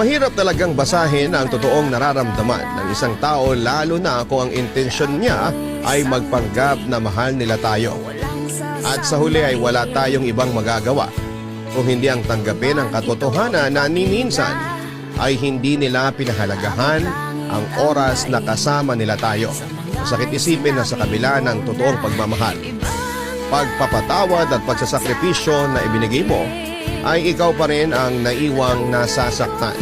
Mahirap talagang basahin ang totoong nararamdaman ng isang tao, lalo na kung ang intensyon niya ay magpanggap na mahal nila tayo. At sa huli ay wala tayong ibang magagawa kung hindi ang tanggapin ang katotohanan na minsan ay hindi nila pinahalagahan ang oras na kasama nila tayo. Masakit isipin na sa kabila ng totoong pagmamahal, pagpapatawad at pagsasakripisyo na ibinigay mo, ay ikaw pa rin ang naiwang nasasaktan.